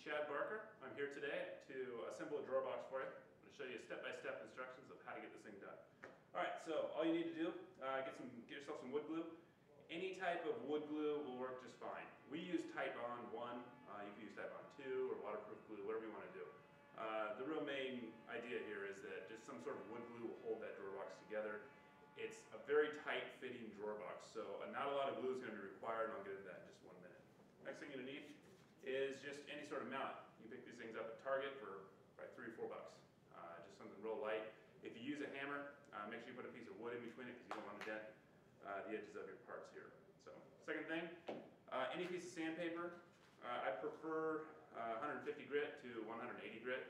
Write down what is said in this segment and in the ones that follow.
Chad Barker. I'm here today to assemble a drawer box for you. I'm going to show you step-by-step instructions of how to get this thing done. Alright, so all you need to do, get yourself some wood glue. Any type of wood glue will work just fine. We use Titebond 1, you can use Titebond 2 or waterproof glue, whatever you want to do. The real main idea here is that just some sort of wood glue will hold that drawer box together. It's a very tight fitting drawer box, so not a lot of glue is going to be required, and I'll get into that in just 1 minute. Next thing you're going to need is just any sort of mallet. You pick these things up at Target for about $3 or $4. Just something real light. If you use a hammer, make sure you put a piece of wood in between it because you don't want to dent the edges of your parts here. So, second thing, any piece of sandpaper. I prefer 150 grit to 180 grit.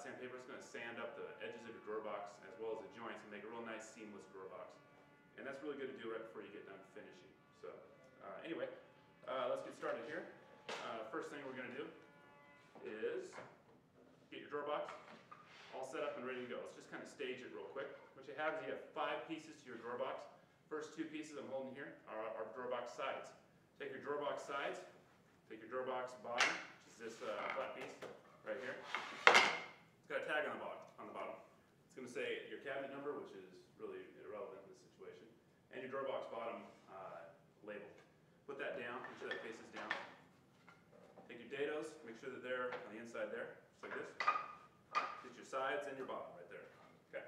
Sandpaper is going to sand up the edges of your drawer box as well as the joints and make a real nice seamless drawer box. And that's really good to do right before you get done finishing. So anyway, let's get started here. First thing we're going to do is get your drawer box all set up and ready to go. Let's just kind of stage it real quick. What you have is you have 5 pieces to your drawer box. First 2 pieces I'm holding here are drawer box sides. Take your drawer box sides, take your drawer box bottom, which is this flat piece right here. It's got a tag on the bottom. It's going to say your cabinet number, which is really irrelevant in this situation, and your drawer box bottom label. Put that down, make sure that faces down. Take your dados, make sure that they're on the inside there, just like this. Get your sides and your bottom right there. Okay.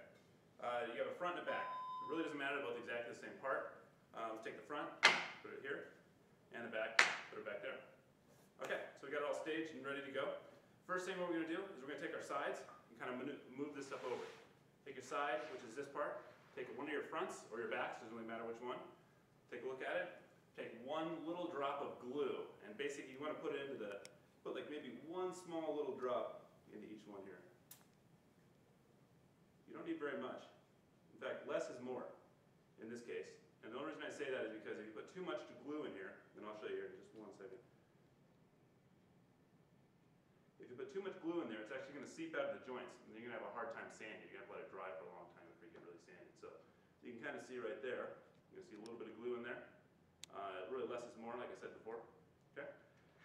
You have a front and a back. It really doesn't matter, they're both exactly the same part. Let's take the front, put it here, and the back, put it back there. Okay, so we got it all staged and ready to go. First thing what we're going to do is we're going to take our sides and kind of move this stuff over. Take your side, which is this part, take one of your fronts or your backs, doesn't really matter which one. Take a look at it. Take one little drop of glue, and basically you want to put it into put like maybe one small little drop into each one here. You don't need very much. In fact, less is more in this case. And the only reason I say that is because if you put too much glue in here, and I'll show you here in just 1 second. If you put too much glue in there, it's actually going to seep out of the joints, and then you're going to have a hard time sanding. You're going to have to let it dry for a long time before you get really sanded. So you can kind of see right there, you can see a little bit of glue in there. Really less is more, like I said before. Okay?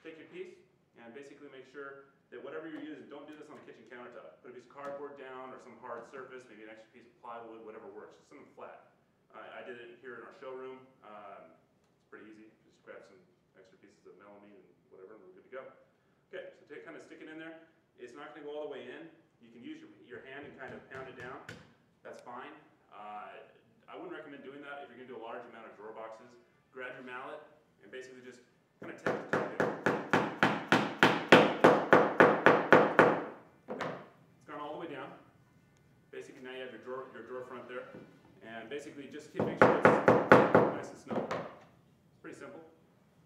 Take your piece and basically make sure that whatever you're using, don't do this on the kitchen countertop. Put a piece of cardboard down or some hard surface, maybe an extra piece of plywood, whatever works. Just something flat. I did it here in our showroom. It's pretty easy. Just grab some extra pieces of melamine and whatever, and we're good to go. Okay, so kind of stick it in there. It's not going to go all the way in. You can use your hand and kind of pound it down. That's fine. I wouldn't recommend doing that if you're going to do a large amount of drawer boxes. Grab your mallet and basically just kind of tap the top there. Okay. It's gone all the way down. Basically now you have your drawer front there. And basically just make sure it's nice and snug. It's pretty simple.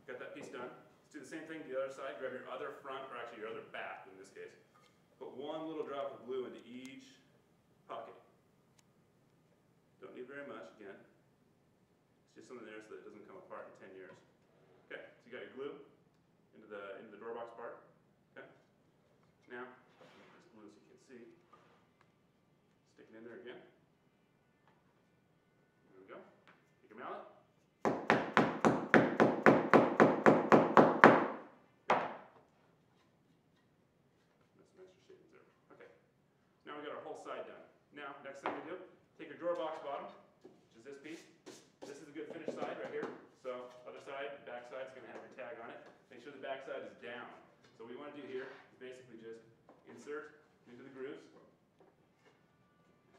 Got that piece done. Let's do the same thing to the other side. Grab your other front, or actually your other back in this case. Put one little drop of glue into each pocket. Don't need very much, again. It's just something there so that it doesn't come apart in 10 years. Okay, so you got your glue into the drawer box part. Okay. Now, this glue so you can see. Stick it in there again. There we go. Take your mallet. Now we got our whole side done. Now, next thing we do, take your drawer box bottom, which is this piece. This is a good finished side right here. So, other side, back side is going to have your tag on it. Make sure the back side is down. So what we want to do here is basically just insert into the grooves.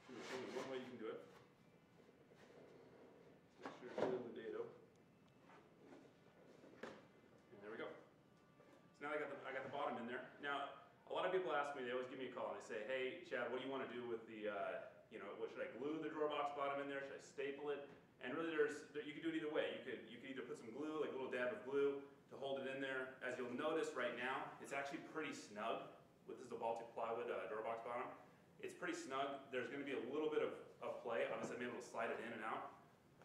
There's only one way you can do it. Make sure you're in the dado. And there we go. So now I got the bottom in there. Now, a lot of people ask me, they always give me a call and they say, hey, Chad, what do you want to do with the, what should I glue the drawer box bottom in there? Should I staple it? And really you could do it either way. You could either put some glue, like a little dab of glue, to hold it in there. As you'll notice right now, it's actually pretty snug. This is the Baltic plywood drawer box bottom. It's pretty snug. There's going to be a little bit of play. Obviously, I'm able to slide it in and out.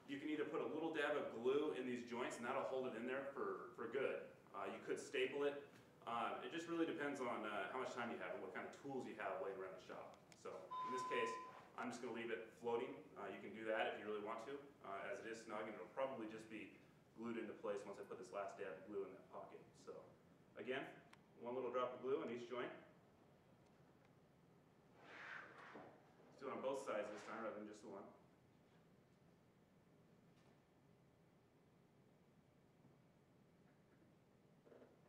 You can either put a little dab of glue in these joints, and that'll hold it in there for good. You could staple it. It just really depends on how much time you have and what kind of tools you have laying around the shop. So in this case, I'm just going to leave it floating. You can do that if you really want to, as it is snug, and it'll probably just be glued into place once I put this last dab of glue in that pocket. So again, one little drop of glue on each joint. Let's do it on both sides this time rather than just the one.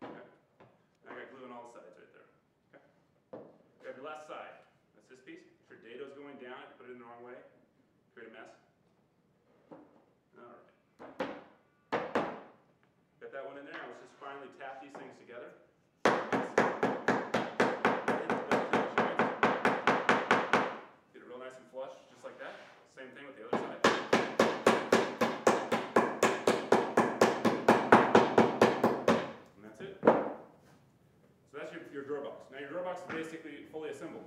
Okay. Now I got glue on all the sides right there. Okay. Grab your last side. That's this piece. If your dado's going down, if you put it in the wrong way, create a mess. All right. Got that one in there. Now let's just finally tap these things together. Get it real nice and flush, just like that. Same thing with the other side. And that's it. So that's your drawer box. Now your drawer box is basically fully assembled.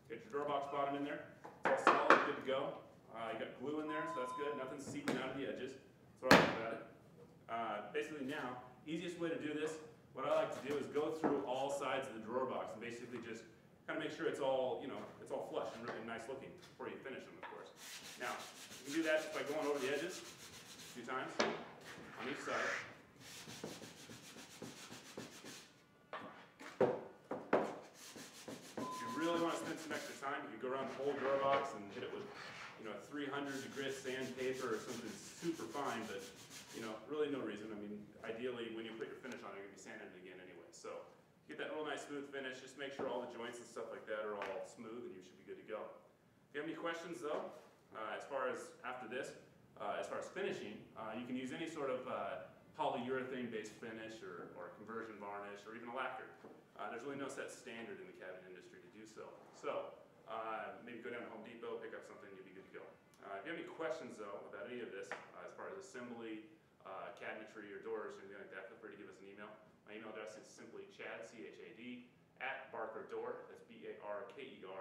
Get your drawer box bottom in there. It's all solid, good to go. You got glue in there, so that's good. Nothing's seeping out of the edges. That's what I like about it. Basically now, easiest way to do this, what I like to do is go through all sides of the drawer box and basically just kind of make sure it's all, it's all flush and really nice looking before you finish them, of course. Now, you can do that just by going over the edges a few times on each side. If you really want to spend some extra time, you can go around the whole drawer box and hit it with 300 grit sandpaper or something super fine, but really no reason. I mean, ideally, when you put your finish on, you're going to be sanding it again anyway. So get that real nice smooth finish. Just make sure all the joints and stuff like that are all smooth, and you should be good to go. If you have any questions, though, as far as after this, as far as finishing, you can use any sort of polyurethane-based finish or conversion varnish or even a lacquer. There's really no set standard in the cabinet industry to do so. So maybe go down to Home Depot, pick up something, you'll be good to go. If you have any questions, though, about any of this, as far as assembly, cabinetry, or doors, or anything like that, feel free to give us an email. My email address is simply chad, C-H-A-D, @barkerdoor, that's B-A-R-K-E-R,